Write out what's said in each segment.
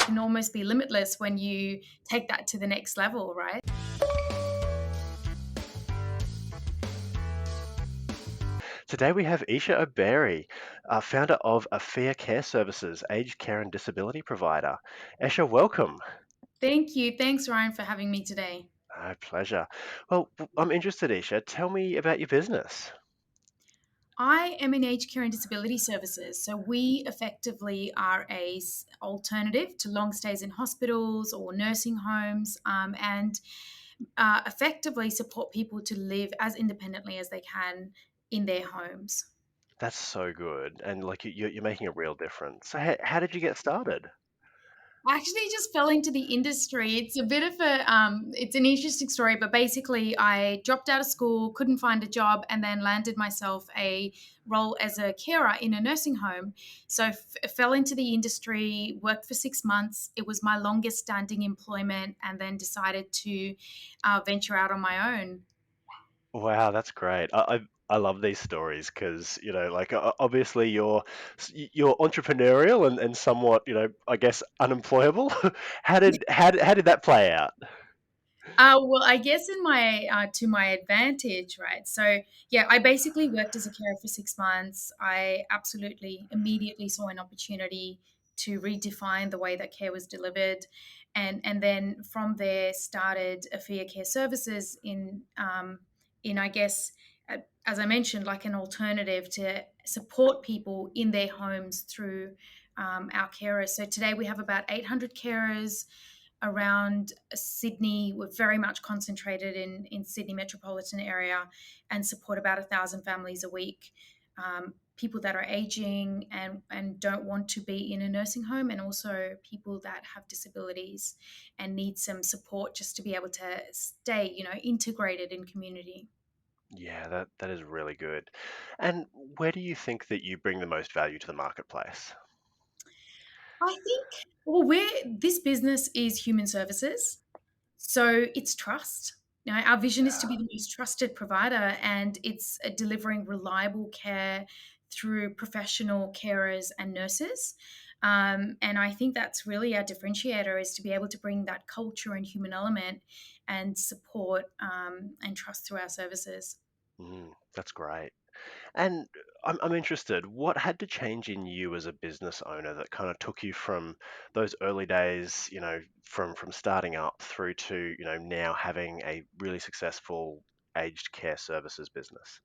can almost be limitless when you take that to the next level, right? Today we have Esha Oberoi, founder of Afea Care Services, aged care and disability provider. Esha, welcome. Thank you. Thanks, Ryan, for having me today. My pleasure. Well, I'm interested, Esha. Tell me about your business. I am in aged care and disability services. So we effectively are alternative to long stays in hospitals or nursing homes, and effectively support people to live as independently as they can in their homes. That's so good, and like you're making a real difference. So, how did you get started? I actually just fell into the industry. It's a bit of it's an interesting story, but basically, I dropped out of school, couldn't find a job, and then landed myself a role as a carer in a nursing home. So, fell into the industry, worked for 6 months. It was my longest standing employment, and then decided to venture out on my own. Wow, that's great. I love these stories because like obviously you're entrepreneurial and somewhat I guess unemployable. How did that play out? Well, I guess in my to my advantage, right? So yeah, I basically worked as a carer for 6 months. I absolutely immediately saw an opportunity to redefine the way that care was delivered, and then from there started Afea Care Services in I guess as I mentioned, like an alternative to support people in their homes through our carers. So today we have about 800 carers around Sydney. We're very much concentrated in Sydney metropolitan area and support about 1,000 families a week. People that are aging and don't want to be in a nursing home, and also people that have disabilities and need some support just to be able to stay, integrated in community. Yeah, that is really good. And where do you think that you bring the most value to the marketplace? I think, well, this business is human services. So it's trust. Our vision is to be Yeah. the most trusted provider, and it's delivering reliable care through professional carers and nurses. And I think that's really our differentiator, is to be able to bring that culture and human element and support and trust through our services. That's great. And I'm interested, what had to change in you as a business owner that kind of took you from those early days, from starting up through to, now having a really successful aged care services business?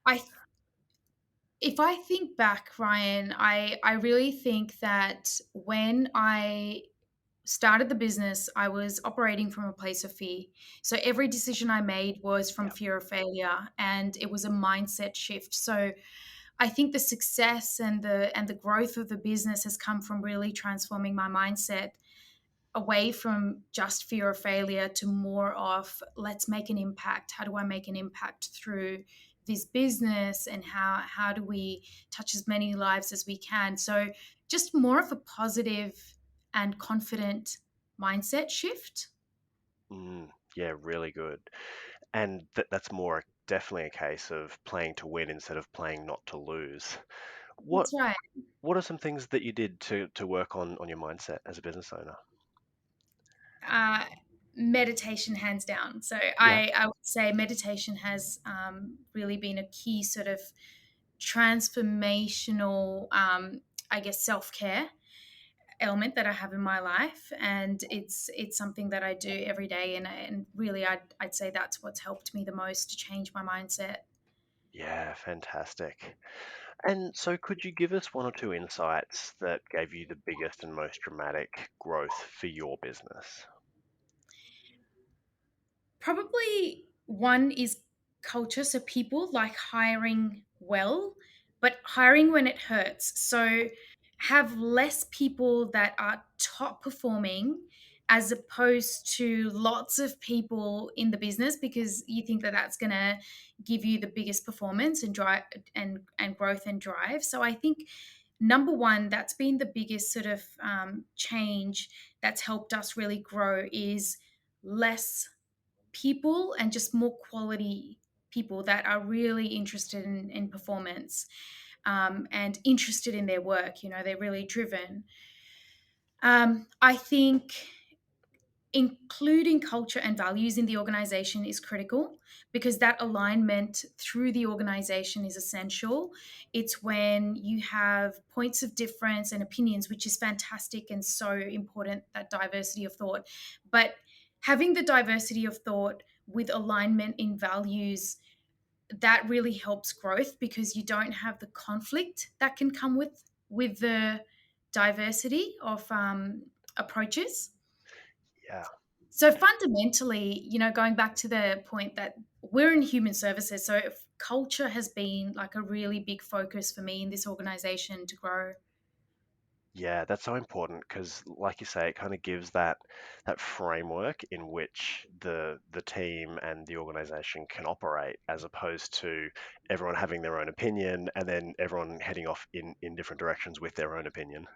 I If I think back, Ryan, I really think that when I started the business, I was operating from a place of fear. So every decision I made was from Yeah. fear of failure, and it was a mindset shift. So I think the success and the growth of the business has come from really transforming my mindset away from just fear of failure to more of, let's make an impact. How do I make an impact through this business, and how do we touch as many lives as we can? So just more of a positive and confident mindset shift. Yeah, really good. And that's more definitely a case of playing to win instead of playing not to lose. What That's right. what are some things that you did to work on your mindset as a business owner? uh, Meditation, hands down. So Yeah. I would say meditation has really been a key sort of transformational, I guess, self care element that I have in my life, and it's something that I do every day, and really I'd say that's what's helped me the most to change my mindset. Yeah, fantastic. And so, could you give us one or two insights that gave you the biggest and most dramatic growth for your business? Probably one is culture. So people like hiring well, but hiring when it hurts. So have less people that are top performing as opposed to lots of people in the business, because you think that that's going to give you the biggest performance and drive and growth and drive. So I think number one, that's been the biggest sort of change that's helped us really grow, is less people and just more quality people that are really interested in performance, and interested in their work. They're really driven. I think including culture and values in the organization is critical because that alignment through the organization is essential. It's when you have points of difference and opinions, which is fantastic and so important, that diversity of thought. But having the diversity of thought with alignment in values, that really helps growth because you don't have the conflict that can come with the diversity of approaches. Yeah. So fundamentally, going back to the point that we're in human services, so if culture has been like a really big focus for me in this organization to grow. Yeah, that's so important because, like you say, it kind of gives that framework in which the team and the organization can operate, as opposed to everyone having their own opinion and then everyone heading off in different directions with their own opinion.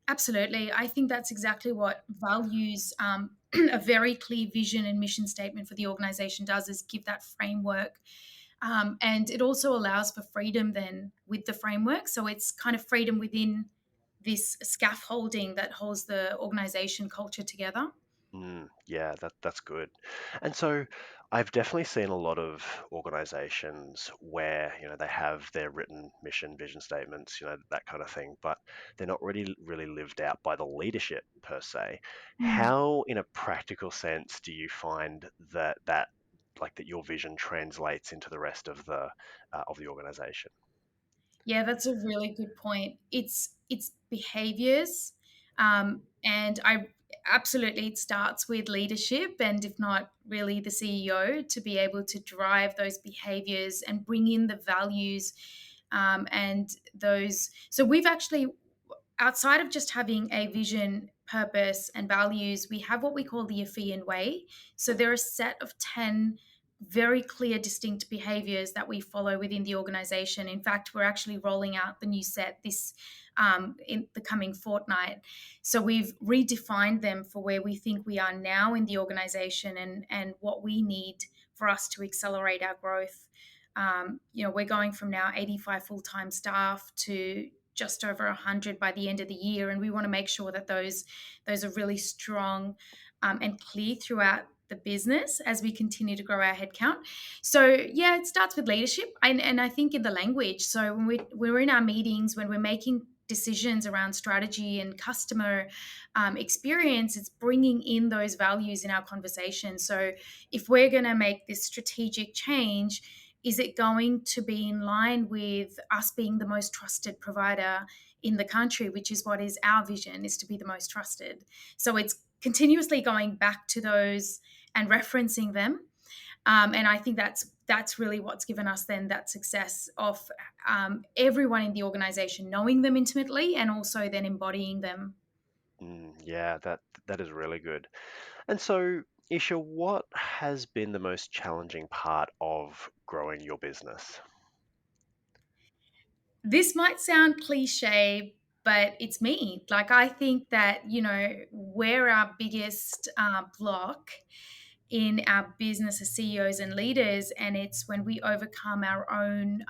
Absolutely. I think that's exactly what values, a very clear vision and mission statement for the organization does is give that framework. And it also allows for freedom then with the framework. So it's kind of freedom within this scaffolding that holds the organization culture together. Yeah, that's good. And so I've definitely seen a lot of organizations where, they have their written mission, vision statements, that kind of thing, but they're not really lived out by the leadership per se. Mm. How, in a practical sense, do you find that your vision translates into the rest of the organization? Yeah, that's a really good point. It's behaviors, and I absolutely it starts with leadership, and if not really the CEO, to be able to drive those behaviors and bring in the values, and those. So we've actually outside of just having a vision, purpose, and values, we have what we call the Afean way. So there are a set of 10 very clear, distinct behaviors that we follow within the organization. In fact, we're actually rolling out the new set this in the coming fortnight. So we've redefined them for where we think we are now in the organization and what we need for us to accelerate our growth. We're going from now 85 full-time staff to just over 100 by the end of the year, and we want to make sure that those are really strong and clear throughout the business as we continue to grow our headcount. So yeah, it starts with leadership, and I think in the language. So when we're in our meetings, when we're making decisions around strategy and customer experience, it's bringing in those values in our conversation. So if we're going to make this strategic change, is it going to be in line with us being the most trusted provider in the country, which is what is our vision, is to be the most trusted. So it's continuously going back to those and referencing them. And I think that's really what's given us then that success of everyone in the organization knowing them intimately and also then embodying them. Yeah, that is really good. And so, Isha, what has been the most challenging part of growing your business? This might sound cliche, but it's me. Like, I think that, we're our biggest block in our business as CEOs and leaders. And it's when we overcome our own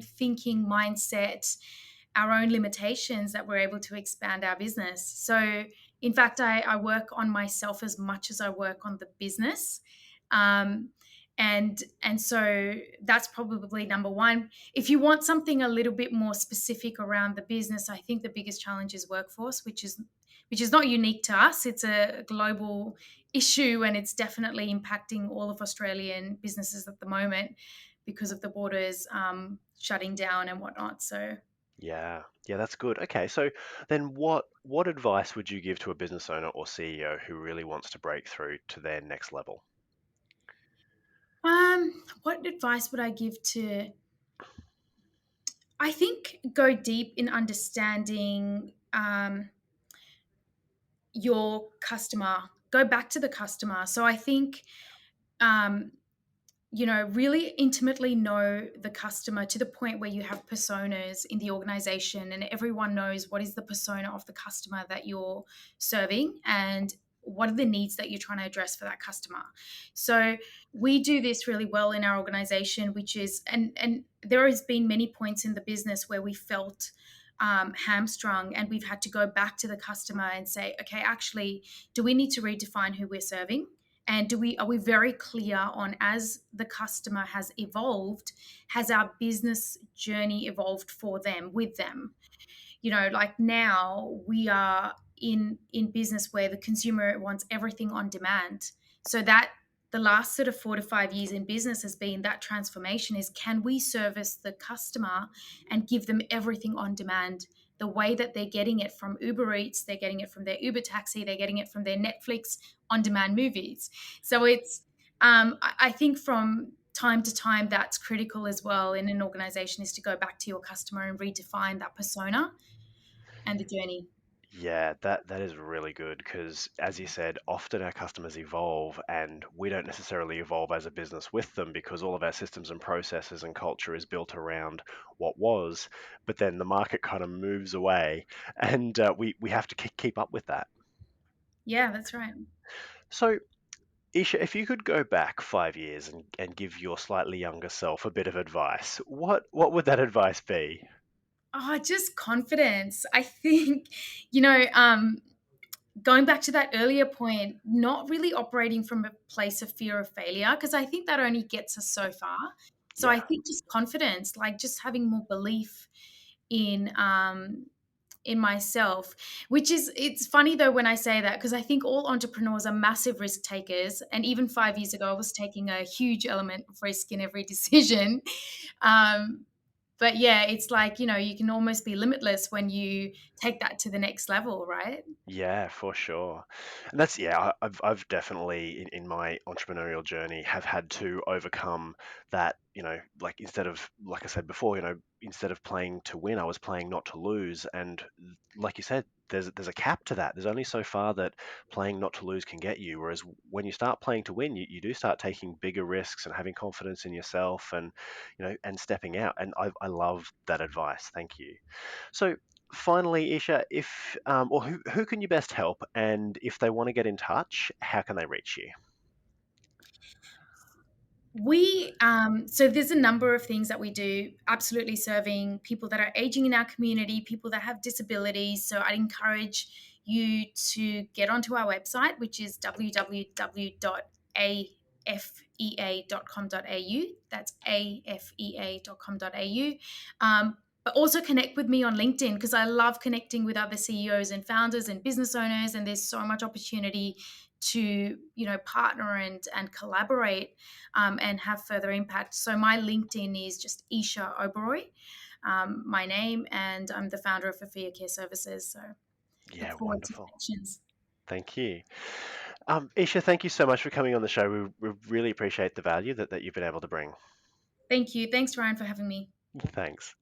thinking mindset, our own limitations that we're able to expand our business. So, in fact, I work on myself as much as I work on the business. Um, and so that's probably number one. If you want something a little bit more specific around the business, I think the biggest challenge is workforce, which is not unique to us. It's a global issue, and it's definitely impacting all of Australian businesses at the moment because of the borders shutting down and whatnot. So, Yeah, yeah, that's good. Okay, so then what advice would you give to a business owner or CEO who really wants to break through to their next level? what advice would I give to? I think go deep in understanding your customer. Go back to the customer. So I think um, really intimately know the customer to the point where you have personas in the organization and everyone knows what is the persona of the customer that you're serving and what are the needs that you're trying to address for that customer. So we do this really well in our organization, which is and there has been many points in the business where we felt hamstrung, and we've had to go back to the customer and say, okay, actually, do we need to redefine who we're serving? And are we very clear on, as the customer has evolved, has our business journey evolved for them, with them? Like now we are in business where the consumer wants everything on demand. So that the last sort of 4 to 5 years in business has been that transformation, is, can we service the customer and give them everything on demand, the way that they're getting it from Uber Eats, they're getting it from their Uber taxi, they're getting it from their Netflix on demand movies. So it's I think from time to time that's critical as well in an organization, is to go back to your customer and redefine that persona and the journey. Yeah, that is really good because, as you said, often our customers evolve and we don't necessarily evolve as a business with them because all of our systems and processes and culture is built around what was, but then the market kind of moves away and we have to keep up with that. Yeah, that's right. So, Isha, if you could go back 5 years and give your slightly younger self a bit of advice, what would that advice be? Oh, just confidence. I think, going back to that earlier point, not really operating from a place of fear of failure, because I think that only gets us so far. So I Yeah, think just confidence, like just having more belief in in myself, which is, it's funny though when I say that, because I think all entrepreneurs are massive risk takers, and even 5 years ago I was taking a huge element of risk in every decision. um, but yeah, it's like, you can almost be limitless when you take that to the next level, right? yeah, for sure. And that's yeah, I've definitely in my entrepreneurial journey have had to overcome that, like instead of like I said before, instead of playing to win, I was playing not to lose. And like you said, there's a cap to that. There's only so far that playing not to lose can get you. Whereas when you start playing to win, you do start taking bigger risks and having confidence in yourself and and stepping out. And I love that advice. Thank you. So finally, Isha, if or who can you best help, and if they want to get in touch, how can they reach you? So there's a number of things that we do, absolutely serving people that are aging in our community, people that have disabilities. So I'd encourage you to get onto our website, which is www.afea.com.au. That's afea.com.au. But also connect with me on LinkedIn, because I love connecting with other CEOs and founders and business owners, and there's so much opportunity to partner and collaborate, and have further impact. So my LinkedIn is just Esha Oberoi, my name, and I'm the founder of Afea Care Services. So look Yeah, forward to wonderful. connections. Thank you. Isha, thank you so much for coming on the show. We really appreciate the value that you've been able to bring. Thank you. Thanks, Ryan, for having me. Thanks.